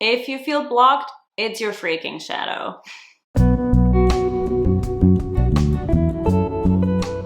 If you feel blocked, it's your freaking shadow.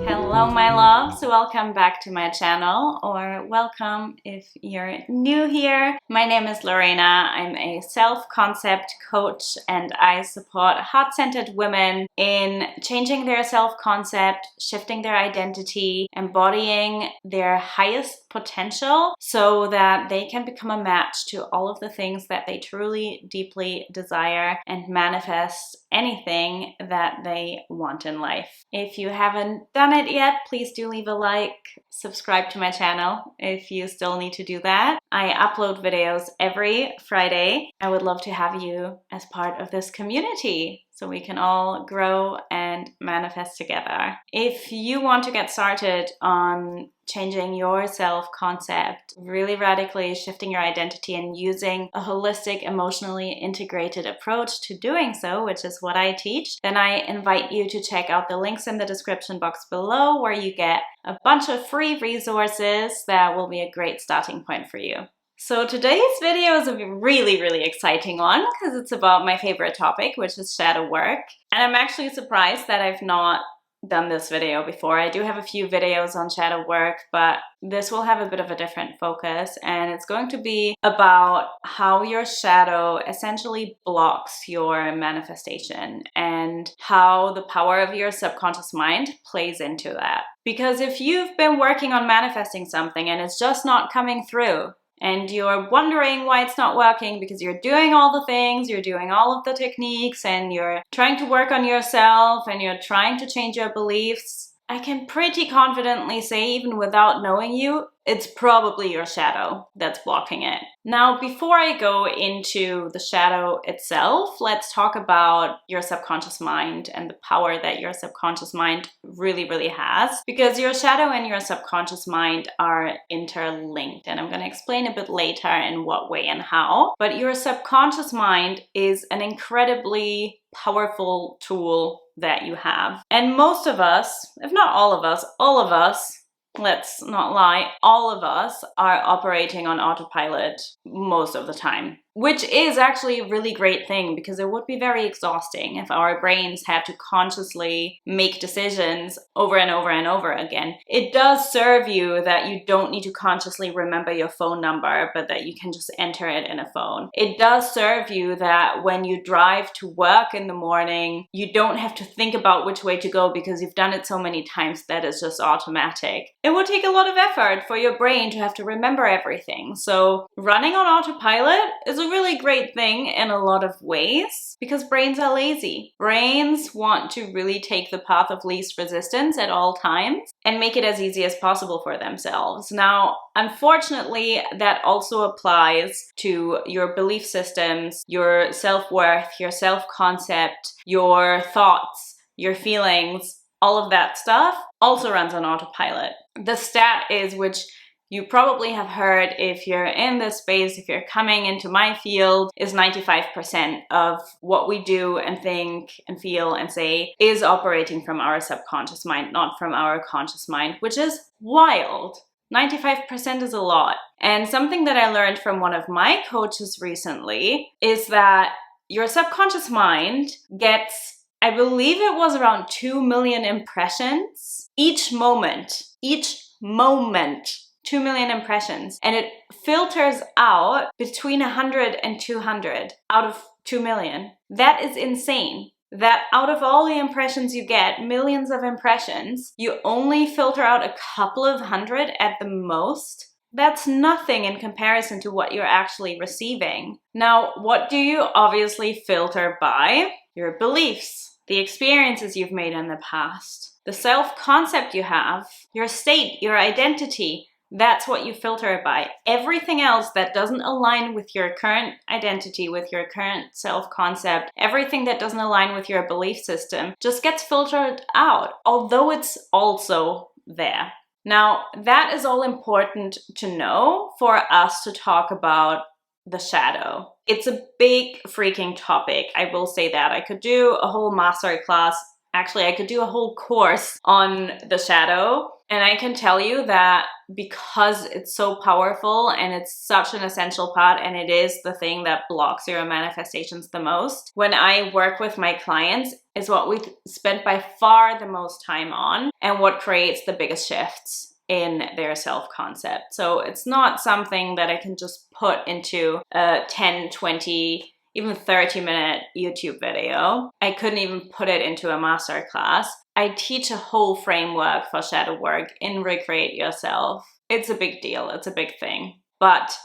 Hello my loves, welcome back to my channel, or welcome if you're new here. My name is Lorena. I'm a self-concept coach and I support heart-centered women in changing their self-concept, shifting their identity, embodying their highest potential so that they can become a match to all of the things that they truly, deeply desire and manifest anything that they want in life. If you haven't done it yet, please do leave a like, subscribe to my channel if you still need to do that. I upload videos every Friday. I would love to have you as part of this community so we can all grow and manifest together. If you want to get started on changing your self-concept, really radically shifting your identity and using a holistic, emotionally integrated approach to doing so, which is what I teach, then I invite you to check out the links in the description box below where you get a bunch of free resources that will be a great starting point for you. So today's video is a really exciting one because it's about my favorite topic, which is shadow work. And I'm actually surprised that I've not done this video before. I do have a few videos on shadow work, but this will have a bit of a different focus, and it's going to be about how your shadow essentially blocks your manifestation and how the power of your subconscious mind plays into that. Because if you've been working on manifesting something and it's just not coming through, and you're wondering why it's not working because you're doing all the things, you're doing all of the techniques, and you're trying to work on yourself, and you're trying to change your beliefs, I can pretty confidently say, even without knowing you, it's probably your shadow that's blocking it. Now, before I go into the shadow itself, let's talk about your subconscious mind and the power that your subconscious mind really has, because your shadow and your subconscious mind are interlinked, and I'm going to explain a bit later in what way and how. But your subconscious mind is an incredibly powerful tool that you have. And most of us, if not all of us, let's not lie, all of us are operating on autopilot most of the time. Which is actually a really great thing, because it would be very exhausting if our brains had to consciously make decisions over and over again. It does serve you that you don't need to consciously remember your phone number, but that you can just enter it in a phone. It does serve you that when you drive to work in the morning, you don't have to think about which way to go because you've done it so many times that it's just automatic. It would take a lot of effort for your brain to have to remember everything. So running on autopilot is a really great thing in a lot of ways, because brains are lazy. Brains want to really take the path of least resistance at all times and make it as easy as possible for themselves. Now, unfortunately, that also applies to your belief systems, your self-worth, your self-concept, your thoughts, your feelings. All of that stuff also runs on autopilot. The stat is, which you probably have heard if you're in this space, if you're coming into my field, is 95% of what we do and think and feel and say is operating from our subconscious mind, not from our conscious mind, which is wild. 95% is a lot. And something that I learned from one of my coaches recently is that your subconscious mind gets, I believe it was around 2 million impressions each moment. 2 million impressions, and it filters out between 100 and 200 out of 2 million. That is insane. That out of all the impressions you get, millions of impressions, you only filter out a couple of hundred at the most. That's nothing in comparison to what you're actually receiving. Now, what do you obviously filter by? Your beliefs, the experiences you've made in the past, the self-concept you have, your state, your identity. That's what you filter it by. Everything else that doesn't align with your current identity, with your current self-concept, everything that doesn't align with your belief system just gets filtered out, although it's also there. Now, that is all important to know for us to talk about the shadow. It's a big freaking topic, I will say that. I could do a whole master class. Actually, I could do a whole course on the shadow And I can tell you that because it's so powerful and it's such an essential part, and it is the thing that blocks your manifestations the most, when I work with my clients, is what we spend by far the most time on and what creates the biggest shifts in their self-concept. So it's not something that I can just put into a 10, 20, even 30-minute YouTube video. I couldn't even put it into a masterclass. I teach a whole framework for shadow work in Recreate Yourself. It's a big deal, it's a big thing. But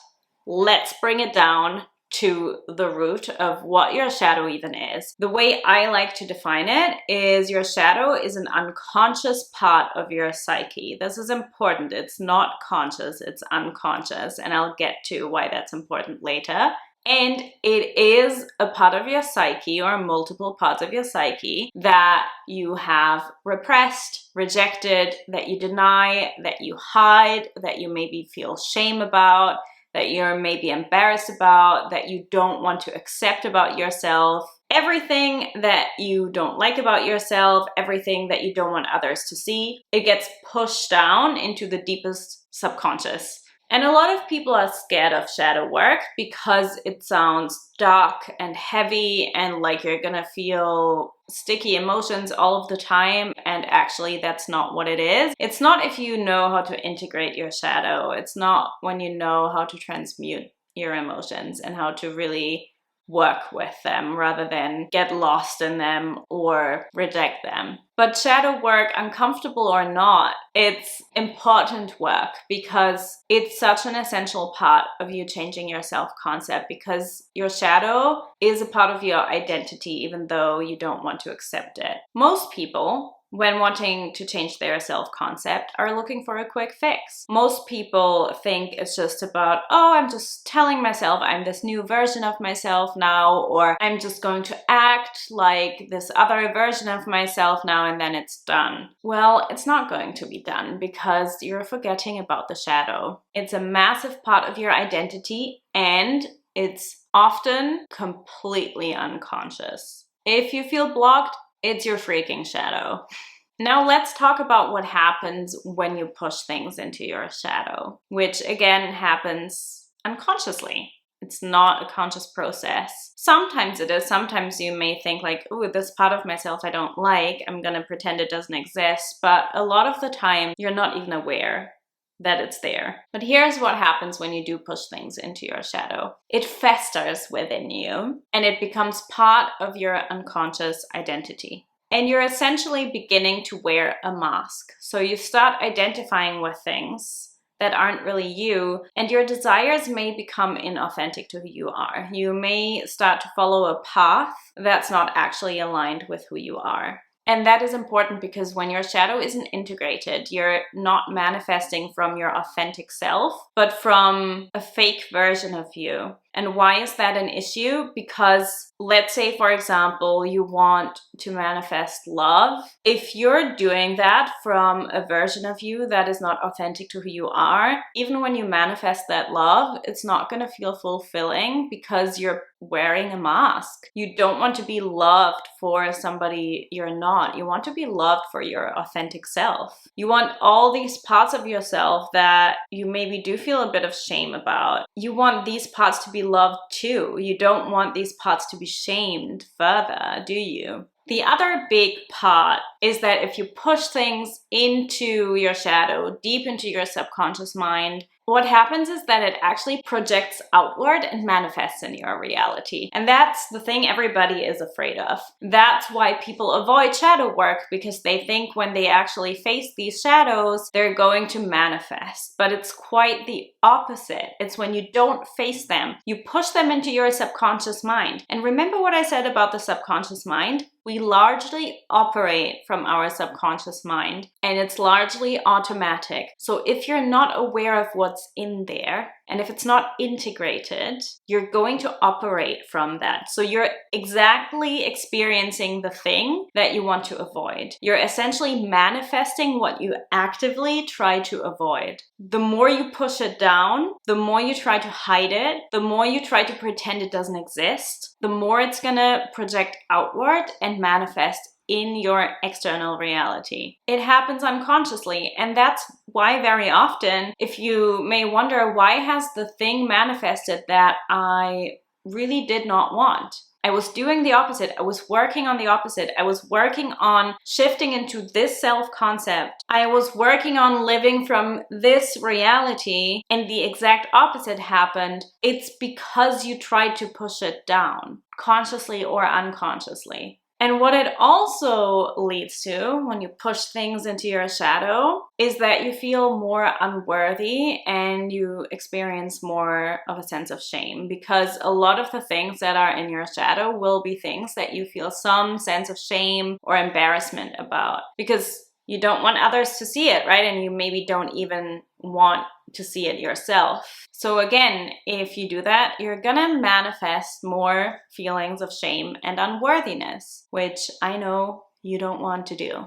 let's bring it down to the root of what your shadow even is. The way I like to define it is your shadow is an unconscious part of your psyche. This is important. It's not conscious, it's unconscious. And I'll get to why that's important later. And it is a part of your psyche, or multiple parts of your psyche, that you have repressed, rejected, that you deny, that you hide, that you maybe feel shame about, that you're maybe embarrassed about, that you don't want to accept about yourself. Everything that you don't like about yourself, everything that you don't want others to see, it gets pushed down into the deepest subconscious. And a lot of people are scared of shadow work because it sounds dark and heavy and like you're gonna feel sticky emotions all of the time. And actually, that's not what it is. It's not if you know how to integrate your shadow. It's not when you know how to transmute your emotions and how to really work with them rather than get lost in them or reject them. But shadow work, uncomfortable or not, it's important work because it's such an essential part of you changing your self-concept, because your shadow is a part of your identity even though you don't want to accept it. Most people, when wanting to change their self-concept, are looking for a quick fix. Most people think it's just about, oh, I'm just telling myself I'm this new version of myself now, or I'm just going to act like this other version of myself now and then it's done. Well, it's not going to be done because you're forgetting about the shadow. It's a massive part of your identity and it's often completely unconscious. If you feel blocked, it's your freaking shadow. Now let's talk about what happens when you push things into your shadow, which again happens unconsciously. It's not a conscious process. Sometimes it is. Sometimes you may think like, oh, this part of myself I don't like, I'm gonna pretend it doesn't exist. But a lot of the time, you're not even aware that it's there. But here's what happens when you do push things into your shadow. It festers within you and it becomes part of your unconscious identity. And you're essentially beginning to wear a mask. So you start identifying with things that aren't really you, and your desires may become inauthentic to who you are. You may start to follow a path that's not actually aligned with who you are. And that is important because when your shadow isn't integrated, you're not manifesting from your authentic self, but from a fake version of you. And why is that an issue? Because let's say, for example, you want to manifest love. If you're doing that from a version of you that is not authentic to who you are, even when you manifest that love, it's not going to feel fulfilling because you're wearing a mask. You don't want to be loved for somebody you're not. You want to be loved for your authentic self. You want all these parts of yourself that you maybe do feel a bit of shame about. You want these parts to be loved too. You don't want these parts to be shamed further, do you? The other big part is that if you push things into your shadow, deep into your subconscious mind, what happens is that it actually projects outward and manifests in your reality. And that's the thing everybody is afraid of. That's why people avoid shadow work, because they think when they actually face these shadows, they're going to manifest. But it's quite the opposite. It's when you don't face them, you push them into your subconscious mind. And remember what I said about the subconscious mind? We largely operate from our subconscious mind, and it's largely automatic. So if you're not aware of what's in there, and if it's not integrated, you're going to operate from that. So you're exactly experiencing the thing that you want to avoid. You're essentially manifesting what you actively try to avoid. The more you push it down, the more you try to hide it, the more you try to pretend it doesn't exist, the more it's gonna project outward and manifest in your external reality. It happens unconsciously, and that's why very often, if you may wonder, why has the thing manifested that I really did not want? I was doing the opposite. I was working on the opposite. I was working on shifting into this self-concept. I was working on living from this reality, and the exact opposite happened. It's because you tried to push it down, consciously or unconsciously. And what it also leads to when you push things into your shadow is that you feel more unworthy and you experience more of a sense of shame, because a lot of the things that are in your shadow will be things that you feel some sense of shame or embarrassment about, because you don't want others to see it, right? And you maybe don't even want to see it yourself. So again, if you do that, you're gonna manifest more feelings of shame and unworthiness, which I know you don't want to do.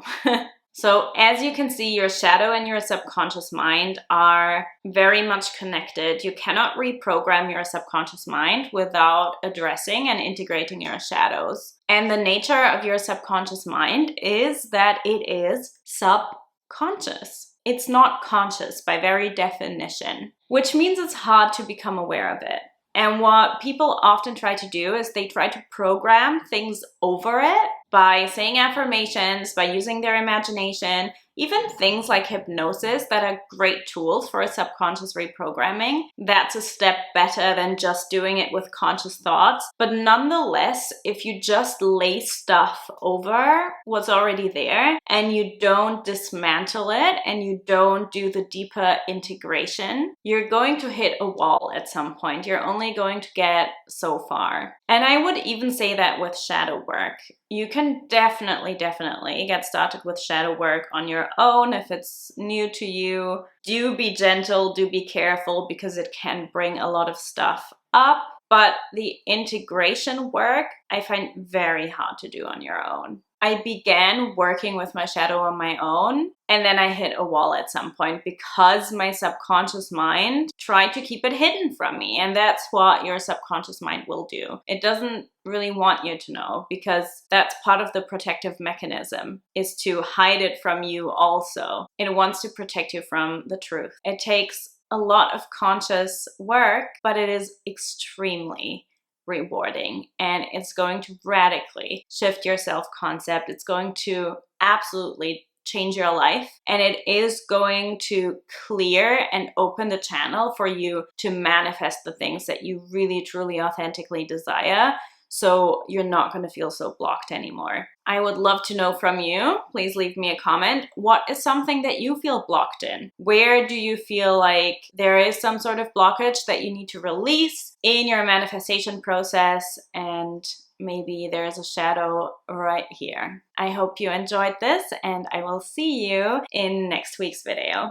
So as you can see, your shadow and your subconscious mind are very much connected. You cannot reprogram your subconscious mind without addressing and integrating your shadows. And the nature of your subconscious mind is that it is subconscious. It's not conscious by very definition, which means it's hard to become aware of it. And what people often try to do is they try to program things over it by saying affirmations, by using their imagination, even things like hypnosis that are great tools for subconscious reprogramming. That's a step better than just doing it with conscious thoughts. But nonetheless, if you just lay stuff over what's already there and you don't dismantle it and you don't do the deeper integration, you're going to hit a wall at some point. You're only going to get so far. And I would even say that with shadow work. You can definitely get started with shadow work on your own if it's new to you. Do be gentle, do be careful, because it can bring a lot of stuff up. But the integration work I find very hard to do on your own. I began working with my shadow on my own, and then I hit a wall at some point because my subconscious mind tried to keep it hidden from me. And that's what your subconscious mind will do. It doesn't really want you to know, because that's part of the protective mechanism, is to hide it from you also. It wants to protect you from the truth. It takes a lot of conscious work, but it is extremely rewarding, and it's going to radically shift your self-concept. It's going to absolutely change your life, and it is going to clear and open the channel for you to manifest the things that you really, truly, authentically desire. So you're not going to feel so blocked anymore. I would love to know from you. Please leave me a comment. What is something that you feel blocked in? Where do you feel like there is some sort of blockage that you need to release in your manifestation process? And maybe there's a shadow right here. I hope you enjoyed this, and I will see you in next week's video.